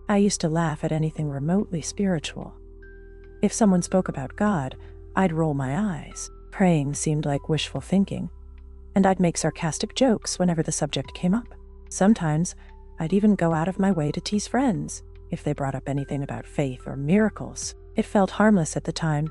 I used to laugh at anything remotely spiritual. If someone spoke about God, I'd roll my eyes. Praying seemed like wishful thinking, and I'd make sarcastic jokes whenever the subject came up. Sometimes, I'd even go out of my way to tease friends if they brought up anything about faith or miracles. It felt harmless at the time,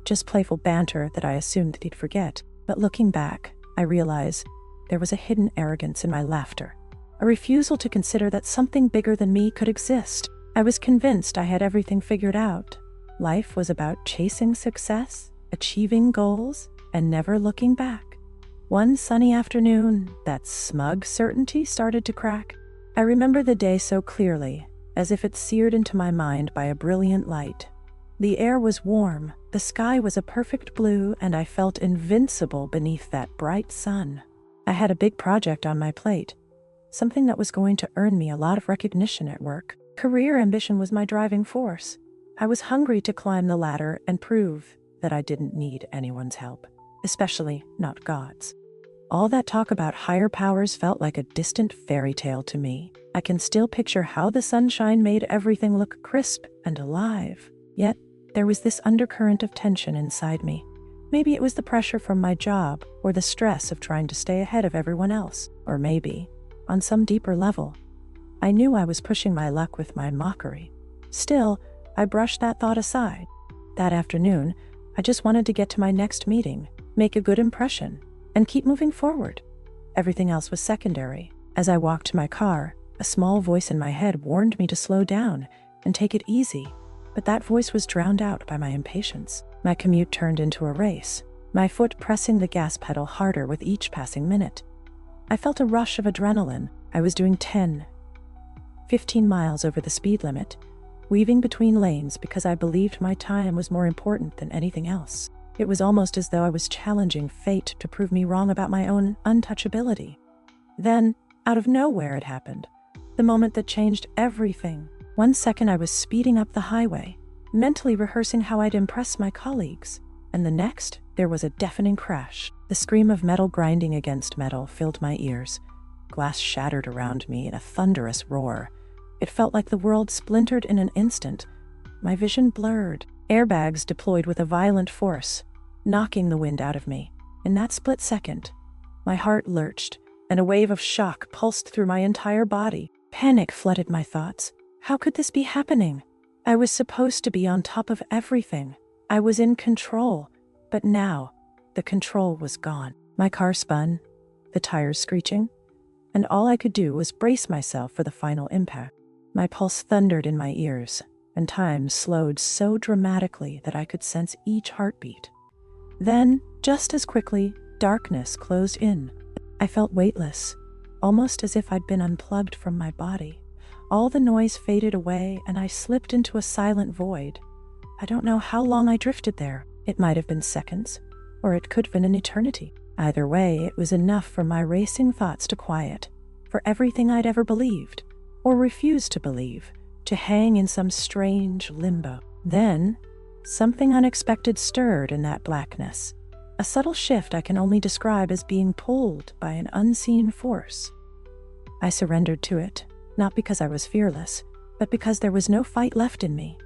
just playful banter that I assumed that he'd forget. But looking back, I realize there was a hidden arrogance in my laughter, a refusal to consider that something bigger than me could exist. I was convinced I had everything figured out. Life was about chasing success, achieving goals, and never looking back. One sunny afternoon, that smug certainty started to crack. I remember the day so clearly, as if it seared into my mind by a brilliant light. The air was warm, the sky was a perfect blue, and I felt invincible beneath that bright sun. I had a big project on my plate, something that was going to earn me a lot of recognition at work. Career ambition was my driving force. I was hungry to climb the ladder and prove that I didn't need anyone's help, especially not God's. All that talk about higher powers felt like a distant fairy tale to me. I can still picture how the sunshine made everything look crisp and alive. Yet, there was this undercurrent of tension inside me. Maybe it was the pressure from my job, or the stress of trying to stay ahead of everyone else. Or maybe, on some deeper level, I knew I was pushing my luck with my mockery. Still, I brushed that thought aside. That afternoon, I just wanted to get to my next meeting, make a good impression, and keep moving forward. Everything else was secondary. As I walked to my car, a small voice in my head warned me to slow down and take it easy, but that voice was drowned out by my impatience. My commute turned into a race, my foot pressing the gas pedal harder with each passing minute. I felt a rush of adrenaline. I was doing 10, 15 miles over the speed limit, weaving between lanes because I believed my time was more important than anything else. It was almost as though I was challenging fate to prove me wrong about my own untouchability. Then, out of nowhere, it happened. The moment that changed everything. 1 second I was speeding up the highway, mentally rehearsing how I'd impress my colleagues. And the next, there was a deafening crash. The scream of metal grinding against metal filled my ears. Glass shattered around me in a thunderous roar. It felt like the world splintered in an instant. My vision blurred. Airbags deployed with a violent force, knocking the wind out of me. In that split second, my heart lurched, and a wave of shock pulsed through my entire body. Panic flooded my thoughts. How could this be happening? I was supposed to be on top of everything. I was in control, but now, the control was gone. My car spun, the tires screeching, and all I could do was brace myself for the final impact. My pulse thundered in my ears, and time slowed so dramatically that I could sense each heartbeat. Then, just as quickly, darkness closed in. I felt weightless, almost as if I'd been unplugged from my body. All the noise faded away, and I slipped into a silent void. I don't know how long I drifted there. It might have been seconds, or it could have been an eternity. Either way, it was enough for my racing thoughts to quiet, for everything I'd ever believed, or refused to believe, to hang in some strange limbo. Then, something unexpected stirred in that blackness. A subtle shift I can only describe as being pulled by an unseen force. I surrendered to it, not because I was fearless, but because there was no fight left in me.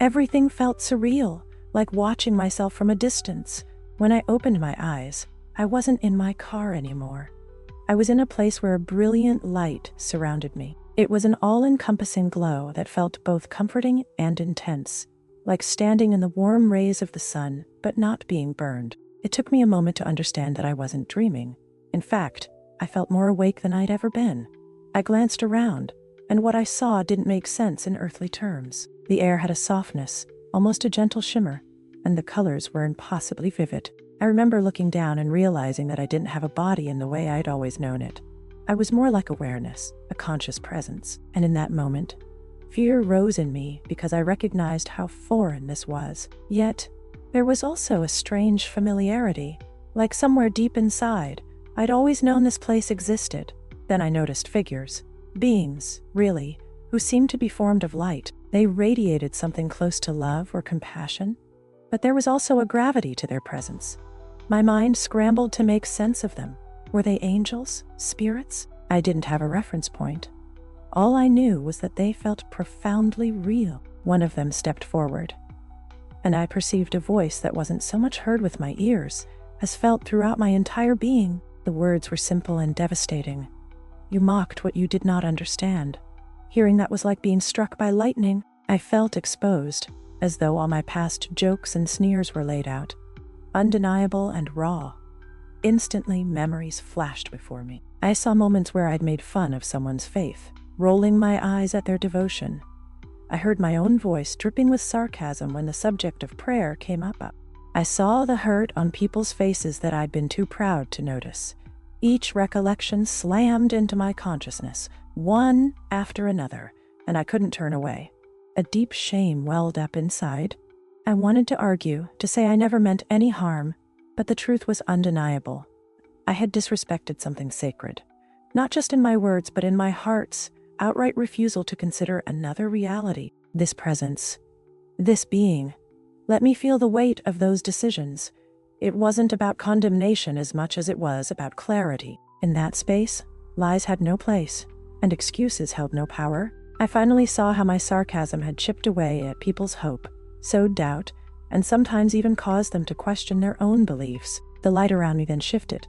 Everything felt surreal, like watching myself from a distance. When I opened my eyes, I wasn't in my car anymore. I was in a place where a brilliant light surrounded me. It was an all-encompassing glow that felt both comforting and intense, like standing in the warm rays of the sun, but not being burned. It took me a moment to understand that I wasn't dreaming. In fact, I felt more awake than I'd ever been. I glanced around, and what I saw didn't make sense in earthly terms. The air had a softness, almost a gentle shimmer, and the colors were impossibly vivid. I remember looking down and realizing that I didn't have a body in the way I'd always known it. I was more like awareness, a conscious presence, and in that moment, fear rose in me because I recognized how foreign this was. Yet, there was also a strange familiarity, like somewhere deep inside, I'd always known this place existed. Then I noticed figures, beings, really, who seemed to be formed of light. They radiated something close to love or compassion, but there was also a gravity to their presence. My mind scrambled to make sense of them. Were they angels? Spirits? I didn't have a reference point. All I knew was that they felt profoundly real. One of them stepped forward, and I perceived a voice that wasn't so much heard with my ears as felt throughout my entire being. The words were simple and devastating. "You mocked what you did not understand." Hearing that was like being struck by lightning. I felt exposed, as though all my past jokes and sneers were laid out, undeniable and raw. Instantly, memories flashed before me. I saw moments where I'd made fun of someone's faith, rolling my eyes at their devotion. I heard my own voice dripping with sarcasm when the subject of prayer came up. I saw the hurt on people's faces that I'd been too proud to notice. Each recollection slammed into my consciousness, one after another, and I couldn't turn away. A deep shame welled up inside. I wanted to argue, to say I never meant any harm, but the truth was undeniable. I had disrespected something sacred, not just in my words, but in my heart's outright refusal to consider another reality, this presence, this being. Let me feel the weight of those decisions. It wasn't about condemnation as much as it was about clarity. In that space, lies had no place, and excuses held no power. I finally saw how my sarcasm had chipped away at people's hope, sowed doubt, and sometimes even caused them to question their own beliefs. The light around me then shifted,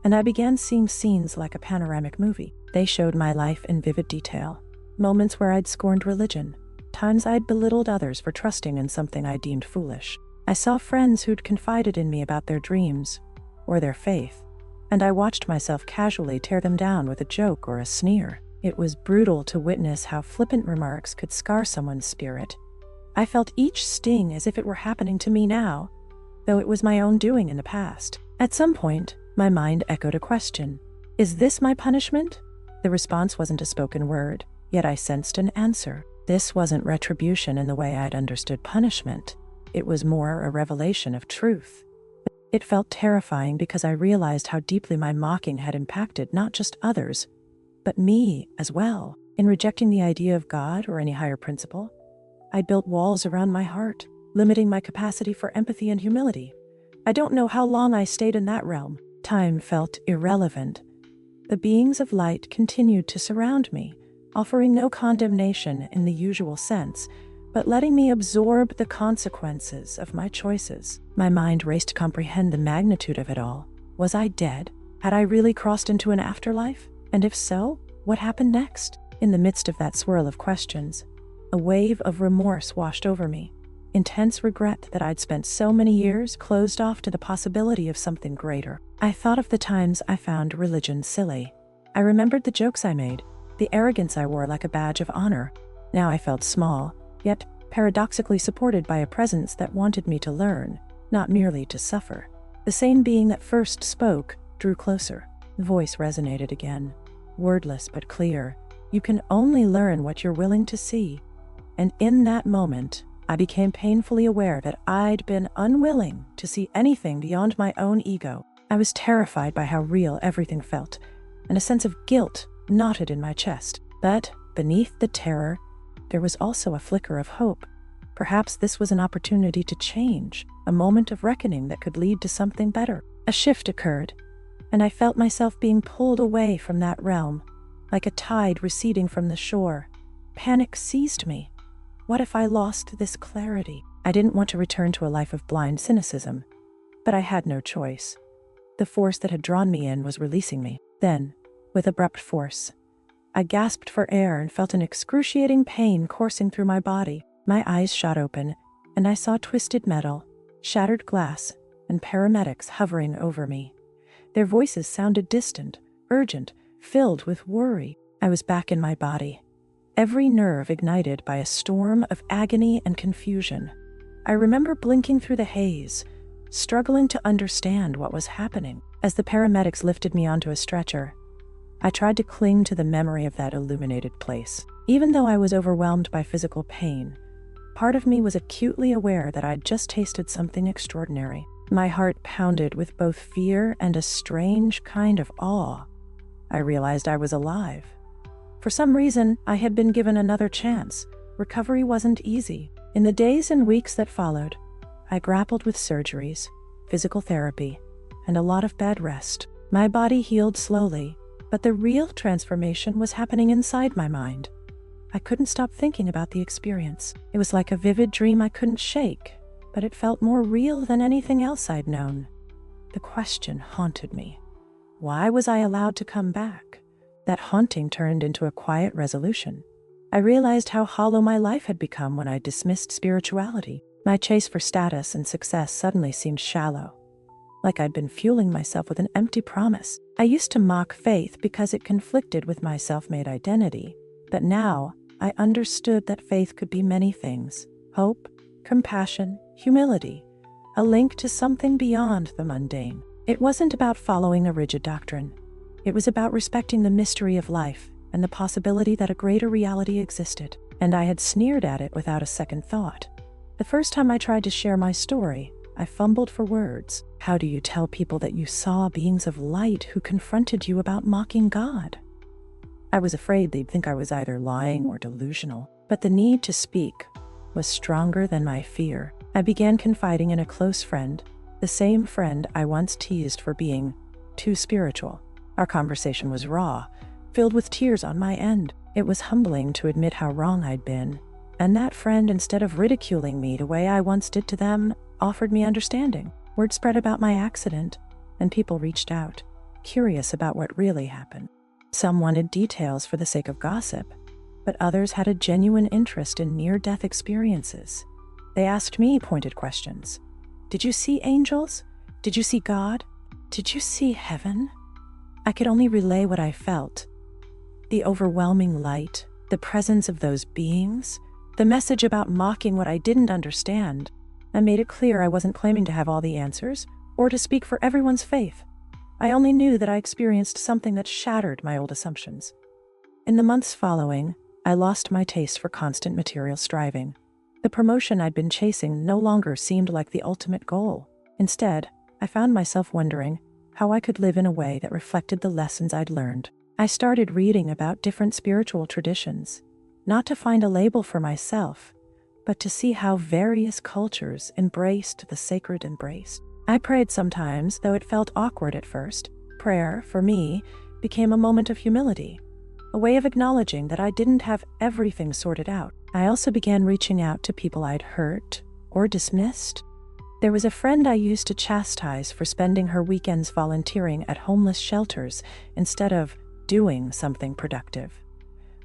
and I began seeing scenes like a panoramic movie. They showed my life in vivid detail. Moments where I'd scorned religion, times I'd belittled others for trusting in something I deemed foolish. I saw friends who'd confided in me about their dreams or their faith, and I watched myself casually tear them down with a joke or a sneer. It was brutal to witness how flippant remarks could scar someone's spirit. I felt each sting as if it were happening to me now, though it was my own doing in the past. At some point, my mind echoed a question. Is this my punishment? The response wasn't a spoken word, yet I sensed an answer. This wasn't retribution in the way I'd understood punishment. It was more a revelation of truth. It felt terrifying because I realized how deeply my mocking had impacted not just others, but me as well. In rejecting the idea of God or any higher principle, I'd built walls around my heart, limiting my capacity for empathy and humility. I don't know how long I stayed in that realm. Time felt irrelevant. The beings of light continued to surround me, offering no condemnation in the usual sense, but letting me absorb the consequences of my choices. My mind raced to comprehend the magnitude of it all. Was I dead? Had I really crossed into an afterlife? And if so, what happened next? In the midst of that swirl of questions, a wave of remorse washed over me. Intense regret that I'd spent so many years closed off to the possibility of something greater. I thought of the times I found religion silly. I remembered the jokes I made, the arrogance I wore like a badge of honor. Now I felt small, yet paradoxically supported by a presence that wanted me to learn, not merely to suffer. The same being that first spoke drew closer. The voice resonated again, wordless but clear. You can only learn what you're willing to see. And in that moment, I became painfully aware that I'd been unwilling to see anything beyond my own ego. I was terrified by how real everything felt, and a sense of guilt knotted in my chest. But beneath the terror, there was also a flicker of hope. Perhaps this was an opportunity to change, a moment of reckoning that could lead to something better. A shift occurred, and I felt myself being pulled away from that realm, like a tide receding from the shore. Panic seized me. What if I lost this clarity? I didn't want to return to a life of blind cynicism, but I had no choice. The force that had drawn me in was releasing me. Then, with abrupt force, I gasped for air and felt an excruciating pain coursing through my body. My eyes shot open, and I saw twisted metal, shattered glass, and paramedics hovering over me. Their voices sounded distant, urgent, filled with worry. I was back in my body, every nerve ignited by a storm of agony and confusion. I remember blinking through the haze, struggling to understand what was happening. As the paramedics lifted me onto a stretcher, I tried to cling to the memory of that illuminated place. Even though I was overwhelmed by physical pain, part of me was acutely aware that I'd just tasted something extraordinary. My heart pounded with both fear and a strange kind of awe. I realized I was alive. For some reason, I had been given another chance. Recovery wasn't easy. In the days and weeks that followed, I grappled with surgeries, physical therapy, and a lot of bed rest. My body healed slowly, But the real transformation was happening inside my mind. I couldn't stop thinking about the experience. It was like a vivid dream I couldn't shake, but it felt more real than anything else I'd known. The question haunted me. Why was I allowed to come back? That haunting turned into a quiet resolution. I realized how hollow my life had become when I dismissed spirituality. My chase for status and success suddenly seemed shallow, like I'd been fueling myself with an empty promise. I used to mock faith because it conflicted with my self-made identity, but now I understood that faith could be many things: hope, compassion, humility, a link to something beyond the mundane. It wasn't about following a rigid doctrine. It was about respecting the mystery of life and the possibility that a greater reality existed, and I had sneered at it without a second thought. The first time I tried to share my story, I fumbled for words. How do you tell people that you saw beings of light who confronted you about mocking God? I was afraid they'd think I was either lying or delusional, but the need to speak was stronger than my fear. I began confiding in a close friend, the same friend I once teased for being too spiritual. Our conversation was raw, filled with tears on my end. It was humbling to admit how wrong I'd been, and that friend, instead of ridiculing me the way I once did to them, offered me understanding. Word spread about my accident, and people reached out, curious about what really happened. Some wanted details for the sake of gossip, but others had a genuine interest in near-death experiences. They asked me pointed questions. Did you see angels? Did you see God? Did you see heaven? I could only relay what I felt. The overwhelming light, the presence of those beings, the message about mocking what I didn't understand. I made it clear I wasn't claiming to have all the answers or to speak for everyone's faith. I only knew that I experienced something that shattered my old assumptions. In the months following, I lost my taste for constant material striving. The promotion I'd been chasing no longer seemed like the ultimate goal. Instead, I found myself wondering how I could live in a way that reflected the lessons I'd learned. I started reading about different spiritual traditions, not to find a label for myself, but to see how various cultures embraced the sacred embrace. I prayed sometimes, though it felt awkward at first. Prayer, for me, became a moment of humility, a way of acknowledging that I didn't have everything sorted out. I also began reaching out to people I'd hurt or dismissed. There was a friend I used to chastise for spending her weekends volunteering at homeless shelters instead of doing something productive.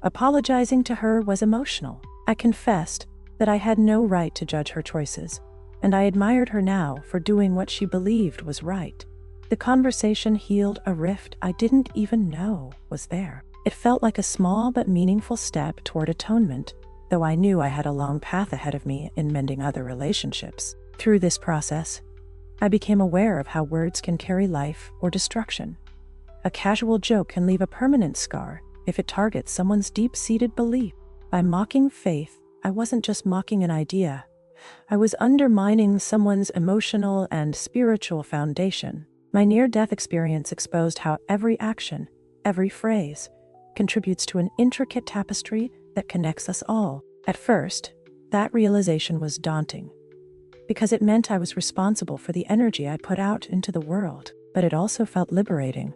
Apologizing to her was emotional. I confessed that I had no right to judge her choices, and I admired her now for doing what she believed was right. The conversation healed a rift I didn't even know was there. It felt like a small but meaningful step toward atonement, though I knew I had a long path ahead of me in mending other relationships. Through this process, I became aware of how words can carry life or destruction. A casual joke can leave a permanent scar if it targets someone's deep-seated belief. By mocking faith, I wasn't just mocking an idea. I was undermining someone's emotional and spiritual foundation. My near-death experience exposed how every action, every phrase, contributes to an intricate tapestry that connects us all. At first, that realization was daunting, because it meant I was responsible for the energy I put out into the world. But it also felt liberating,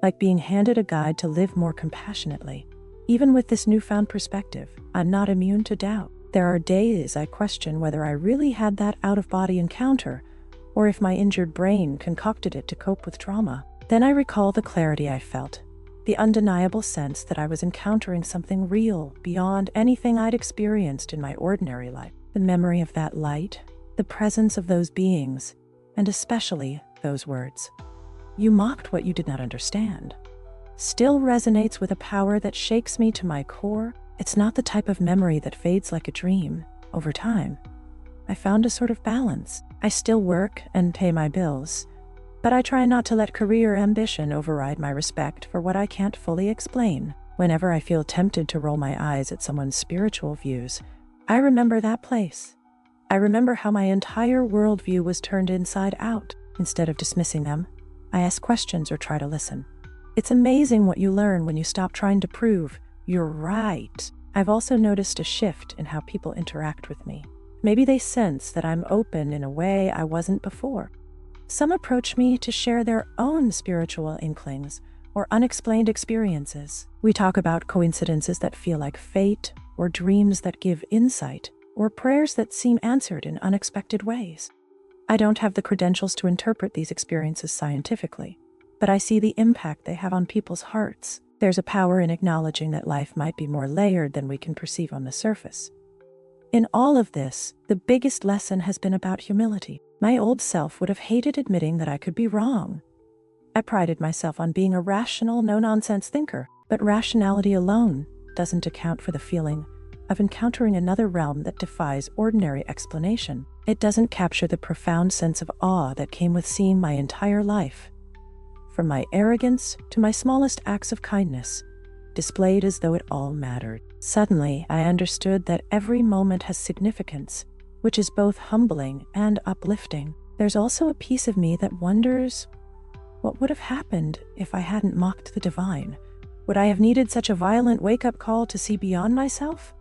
like being handed a guide to live more compassionately. Even with this newfound perspective, I'm not immune to doubt. There are days I question whether I really had that out-of-body encounter, or if my injured brain concocted it to cope with trauma. Then I recall the clarity I felt, the undeniable sense that I was encountering something real beyond anything I'd experienced in my ordinary life. The memory of that light, the presence of those beings, and especially those words, "You mocked what you did not understand," still resonates with a power that shakes me to my core. It's not the type of memory that fades like a dream. Over time, I found a sort of balance. I still work and pay my bills, but I try not to let career ambition override my respect for what I can't fully explain. Whenever I feel tempted to roll my eyes at someone's spiritual views, I remember that place. I remember how my entire worldview was turned inside out. Instead of dismissing them, I ask questions or try to listen. It's amazing what you learn when you stop trying to prove you're right. I've also noticed a shift in how people interact with me. Maybe they sense that I'm open in a way I wasn't before. Some approach me to share their own spiritual inklings or unexplained experiences. We talk about coincidences that feel like fate, or dreams that give insight, or prayers that seem answered in unexpected ways. I don't have the credentials to interpret these experiences scientifically, but I see the impact they have on people's hearts. There's a power in acknowledging that life might be more layered than we can perceive on the surface. In all of this, the biggest lesson has been about humility. My old self would have hated admitting that I could be wrong. I prided myself on being a rational, no-nonsense thinker, but rationality alone doesn't account for the feeling of encountering another realm that defies ordinary explanation. It doesn't capture the profound sense of awe that came with seeing my entire life, from my arrogance to my smallest acts of kindness, displayed as though it all mattered. Suddenly, I understood that every moment has significance, which is both humbling and uplifting. There's also a piece of me that wonders, what would have happened if I hadn't mocked the divine? Would I have needed such a violent wake-up call to see beyond myself?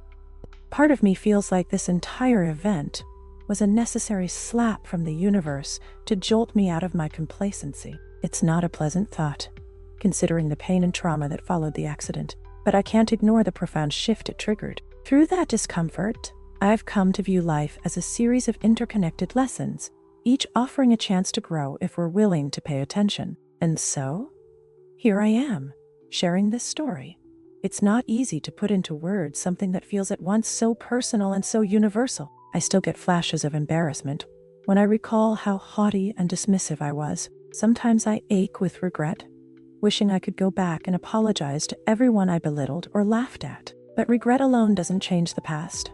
Part of me feels like this entire event was a necessary slap from the universe to jolt me out of my complacency. It's not a pleasant thought, considering the pain and trauma that followed the accident, but I can't ignore the profound shift it triggered. Through that discomfort, I've come to view life as a series of interconnected lessons, each offering a chance to grow if we're willing to pay attention. And so, here I am, sharing this story. It's not easy to put into words something that feels at once so personal and so universal. I still get flashes of embarrassment when I recall how haughty and dismissive I was. Sometimes I ache with regret, wishing I could go back and apologize to everyone I belittled or laughed at. But regret alone doesn't change the past.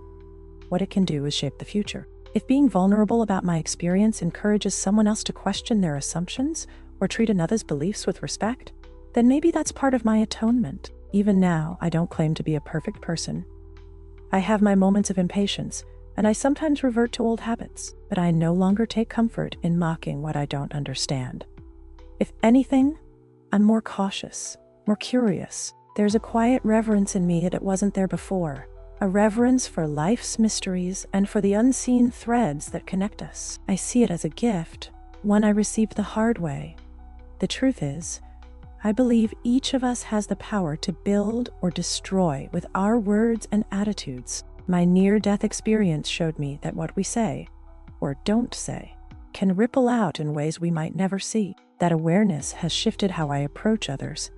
What it can do is shape the future. If being vulnerable about my experience encourages someone else to question their assumptions or treat another's beliefs with respect, then maybe that's part of my atonement. Even now, I don't claim to be a perfect person. I have my moments of impatience, and I sometimes revert to old habits, but I no longer take comfort in mocking what I don't understand. If anything, I'm more cautious, more curious. There's a quiet reverence in me that wasn't there before, a reverence for life's mysteries and for the unseen threads that connect us. I see it as a gift, one I received the hard way. The truth is, I believe each of us has the power to build or destroy with our words and attitudes. My near-death experience showed me that what we say, or don't say, can ripple out in ways we might never see. That awareness has shifted how I approach others,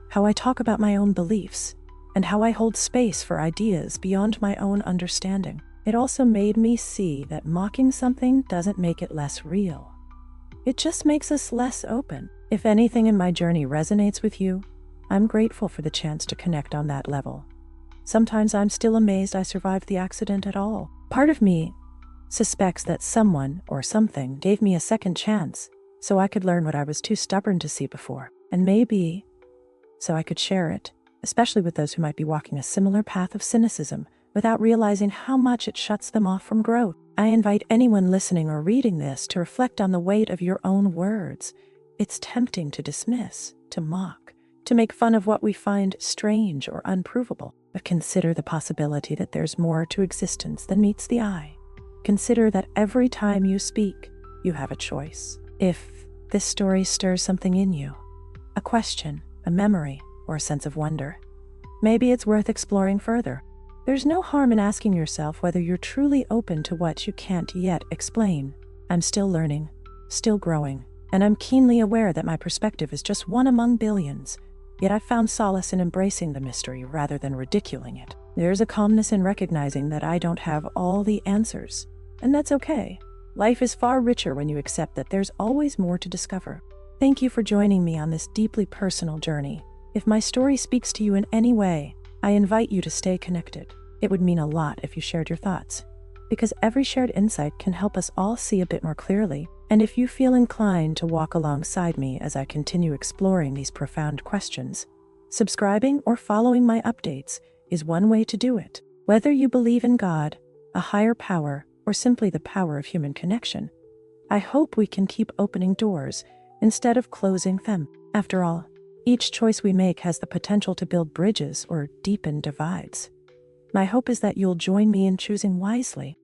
how I talk about my own beliefs, and how I hold space for ideas beyond my own understanding. It also made me see that mocking something doesn't make it less real. It just makes us less open. If anything in my journey resonates with you, I'm grateful for the chance to connect on that level. Sometimes I'm still amazed I survived the accident at all. Part of me suspects that someone or something gave me a second chance so I could learn what I was too stubborn to see before, and maybe so I could share it, especially with those who might be walking a similar path of cynicism without realizing how much it shuts them off from growth. I invite anyone listening or reading this to reflect on the weight of your own words. It's tempting to dismiss, to mock, to make fun of what we find strange or unprovable, but consider the possibility that there's more to existence than meets the eye. Consider that every time you speak, you have a choice. If this story stirs something in you, a question, a memory, or a sense of wonder, maybe it's worth exploring further. There's no harm in asking yourself whether you're truly open to what you can't yet explain. I'm still learning, still growing, and I'm keenly aware that my perspective is just one among billions, yet I've found solace in embracing the mystery rather than ridiculing it. There's a calmness in recognizing that I don't have all the answers, and that's okay. Life is far richer when you accept that there's always more to discover. Thank you for joining me on this deeply personal journey. If my story speaks to you in any way, I invite you to stay connected. It would mean a lot if you shared your thoughts, because every shared insight can help us all see a bit more clearly. And if you feel inclined to walk alongside me as I continue exploring these profound questions, subscribing or following my updates is one way to do it. Whether you believe in God, a higher power, or simply the power of human connection, I hope we can keep opening doors instead of closing them. After all, each choice we make has the potential to build bridges or deepen divides. My hope is that you'll join me in choosing wisely.